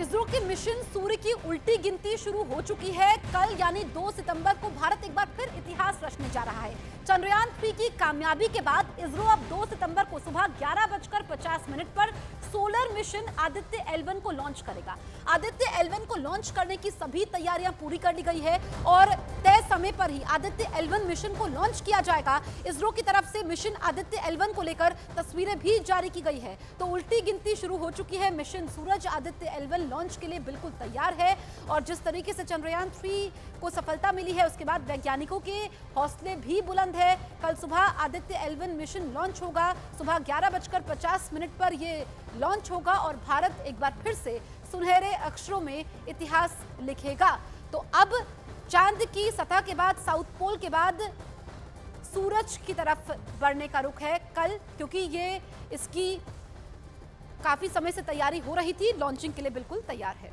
इसरो के मिशन सूर्य की उल्टी गिनती शुरू हो चुकी है। कल यानी 2 सितंबर को भारत एक बार फिर इतिहास रचने जा रहा है। चंद्रयान 3 की कामयाबी के बाद इसरो अब 2 सितंबर को सुबह 11:50 पर सोलर मिशन आदित्य L1 को लॉन्च करेगा। आदित्य L1 को लॉन्च करने की सभी तैयारियां पूरी कर ली गई है और तय समय पर ही आदित्य L1 मिशन को लॉन्च किया जाएगा। इसरो की तरफ से मिशन आदित्य L1 को लेकर तस्वीरें भी जारी की गई है। तो उल्टी गिनती शुरू हो चुकी है। मिशन सूरज आदित्य L1 लॉन्च के लिए बिल्कुल तैयार है और जिस तरीके से चंद्रयान 3 को सफलता मिली है उसके बाद वैज्ञानिकों के हौसले भी बुलंद है। कल सुबह आदित्य L1 मिशन लॉन्च होगा। सुबह 11:50 पर यह लॉन्च होगा और भारत एक बार फिर से सुनहरे अक्षरों में इतिहास लिखेगा। तो अब चांद की सतह के बाद, साउथ पोल के बाद सूरज की तरफ बढ़ने का रुख है कल, क्योंकि ये इसकी काफी समय से तैयारी हो रही थी। लॉन्चिंग के लिए बिल्कुल तैयार है।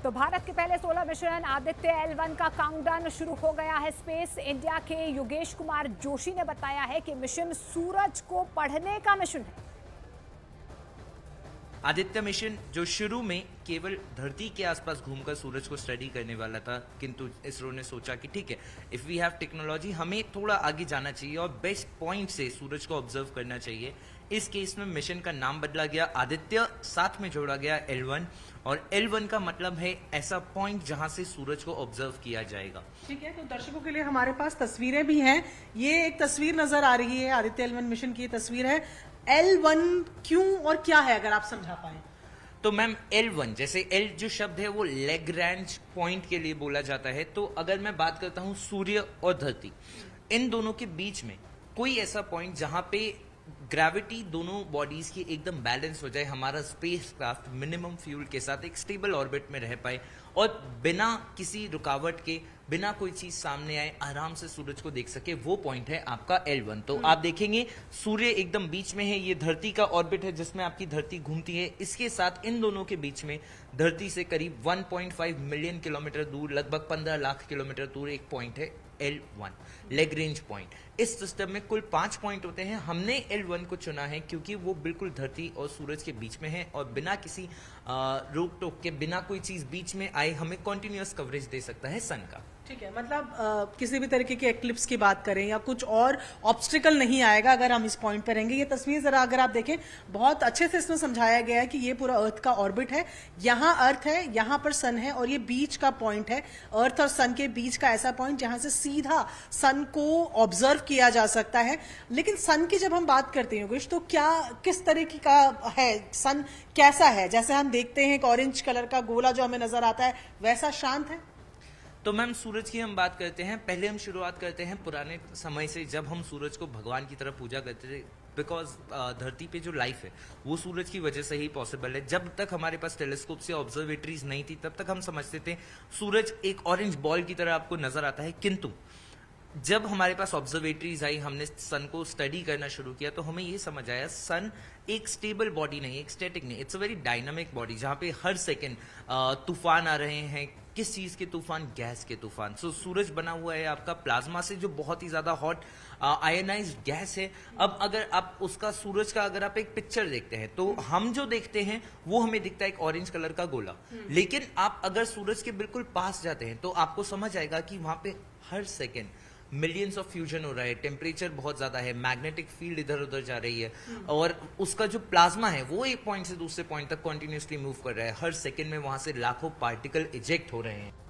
तो भारत के पहले सोलर मिशन आदित्य L1 का काउंटडाउन शुरू हो गया है। स्पेस इंडिया के योगेश कुमार जोशी ने बताया है कि मिशन सूरज को पढ़ने का मिशन है। आदित्य मिशन जो शुरू में केवल धरती के आसपास घूमकर सूरज को स्टडी करने वाला था, किंतु इसरो ने सोचा कि ठीक है, इफ वी हैव टेक्नोलॉजी, हमें थोड़ा आगे जाना चाहिए और बेस्ट पॉइंट से सूरज को ऑब्जर्व करना चाहिए। इस केस में मिशन का नाम बदला गया, आदित्य साथ में जोड़ा गया L1, और L1 का मतलब है ऐसा पॉइंट जहां से सूरज को ऑब्जर्व किया जाएगा। ठीक है, तो दर्शकों के लिए हमारे पास तस्वीरें भी हैं। ये एक तस्वीर नजर आ रही है, आदित्य L1 मिशन की तस्वीर है। L1 क्यों और क्या है, अगर आप समझा पाए तो मैम, L1 जैसे L जो शब्द है वो लैग्रैंज पॉइंट के लिए बोला जाता है। तो अगर मैं बात करता हूं सूर्य और धरती, इन दोनों के बीच में कोई ऐसा पॉइंट जहां पे ग्रेविटी दोनों बॉडीज की एकदम बैलेंस हो जाए, हमारा स्पेसक्राफ्ट मिनिमम फ्यूल के साथ एक स्टेबल ऑर्बिट में रह पाए और बिना किसी रुकावट के, बिना कोई चीज सामने आए, आराम से सूरज को देख सके, वो पॉइंट है आपका L1। तो आप देखेंगे सूर्य एकदम बीच में है, ये धरती का ऑर्बिट है जिसमें आपकी धरती घूमती है। इसके साथ इन दोनों के बीच में धरती से करीब 1.5 मिलियन किलोमीटर दूर, लगभग 15 लाख किलोमीटर दूर एक पॉइंट है L1, लैग्रेंज पॉइंट। इस सिस्टम में कुल 5 पॉइंट होते हैं। हमने L1 को चुना है क्योंकि वो बिल्कुल धरती और सूरज के बीच में है और बिना किसी रोक टोक के, बिना कोई चीज बीच में आए, हमें कॉन्टिन्यूअस कवरेज दे सकता है सन का। ठीक है, मतलब किसी भी तरीके के एक्लिप्स की बात करें या कुछ और ऑब्स्टिकल नहीं आएगा अगर हम इस पॉइंट पर रहेंगे। ये तस्वीर जरा अगर आप देखें, बहुत अच्छे से इसमें समझाया गया है कि ये पूरा अर्थ का ऑर्बिट है। यहाँ अर्थ है, यहाँ पर सन है और ये बीच का पॉइंट है, अर्थ और सन के बीच का ऐसा पॉइंट जहां से सीधा सन को ऑब्जर्व किया जा सकता है। लेकिन सन की जब हम बात करते हैं योगेश, तो क्या किस तरीके का है सन, कैसा है? जैसे हम देखते हैं एक ऑरेंज कलर का गोला जो हमें नजर आता है, वैसा शांत है? तो मैम, सूरज की हम बात करते हैं, पहले हम शुरुआत करते हैं पुराने समय से, जब हम सूरज को भगवान की तरह पूजा करते थे। बिकॉज धरती पे जो लाइफ है वो सूरज की वजह से ही पॉसिबल है। जब तक हमारे पास टेलीस्कोप से ऑब्जर्वेटरीज नहीं थी, तब तक हम समझते थे सूरज एक ऑरेंज बॉल की तरह आपको नजर आता है। किंतु जब हमारे पास ऑब्जर्वेटरीज आई, हमने सन को स्टडी करना शुरू किया, तो हमें ये समझ आया सन एक स्टेबल बॉडी नहीं, एक स्टैटिक नहीं, it's a very dynamic body, जहां पे हर सेकेंड तूफान आ रहे हैं। किस चीज के तूफान? गैस के तूफान। सो सूरज बना हुआ है आपका प्लाज्मा से, जो बहुत ही ज्यादा हॉट आयनाइज्ड गैस है। अब अगर आप उसका, सूरज का अगर आप एक पिक्चर देखते हैं, तो हम जो देखते हैं वो हमें दिखता है एक ऑरेंज कलर का गोला। लेकिन आप अगर सूरज के बिल्कुल पास जाते हैं तो आपको समझ आएगा कि वहां पे हर सेकेंड मिलियंस ऑफ फ्यूजन हो रहा है, टेम्परेचर बहुत ज्यादा है, मैग्नेटिक फील्ड इधर उधर जा रही है और उसका जो प्लाज्मा है वो एक पॉइंट से दूसरे पॉइंट तक कॉन्टिन्यूसली मूव कर रहा है। हर सेकेंड में वहां से लाखों पार्टिकल इजेक्ट हो रहे हैं।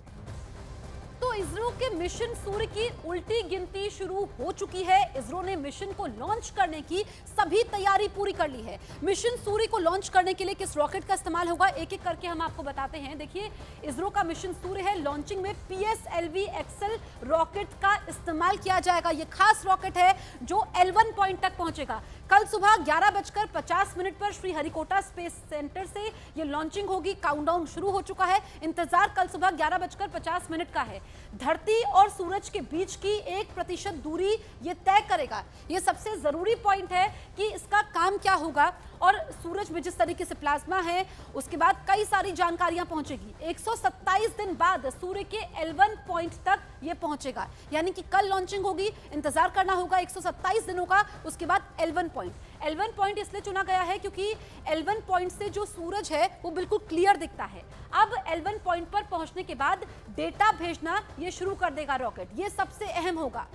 तो इसरो के मिशन सूर्य की उल्टी गिनती शुरू हो चुकी है। इसरो ने मिशन को लॉन्च करने की सभी तैयारी पूरी कर ली है। मिशन सूर्य को लॉन्च करने के लिए किस रॉकेट का इस्तेमाल होगा, एक एक करके हम आपको बताते हैं। देखिए, इसरो का मिशन सूर्य है, लॉन्चिंग में PSLV एक्सेल रॉकेट का इस्तेमाल किया जाएगा। यह खास रॉकेट है जो L1 पॉइंट तक पहुंचेगा। कल सुबह 11:50 पर श्रीहरिकोटा स्पेस सेंटर से यह लॉन्चिंग होगी। काउंटडाउन शुरू हो चुका है। इंतजार कल सुबह 11:50 का है। धरती और सूरज के बीच की 1% दूरी ये तय करेगा। ये सबसे जरूरी पॉइंट है कि इसका काम क्या होगा और सूरज में जिस तरीके से प्लाज्मा है, उसके बाद कई सारी जानकारियां पहुंचेगी। 127 दिन बाद सूर्य के L1 पॉइंट तक ये पहुंचेगा, यानी कि कल लॉन्चिंग होगी, इंतजार करना होगा 127 दिनों का। उसके बाद L1 पॉइंट इसलिए चुना गया है क्योंकि L1 पॉइंट से जो सूरज है वो बिल्कुल क्लियर दिखता है। अब L1 पॉइंट पर पहुंचने के बाद डेटा भेजना ये शुरू कर देगा रॉकेट, ये सबसे अहम होगा।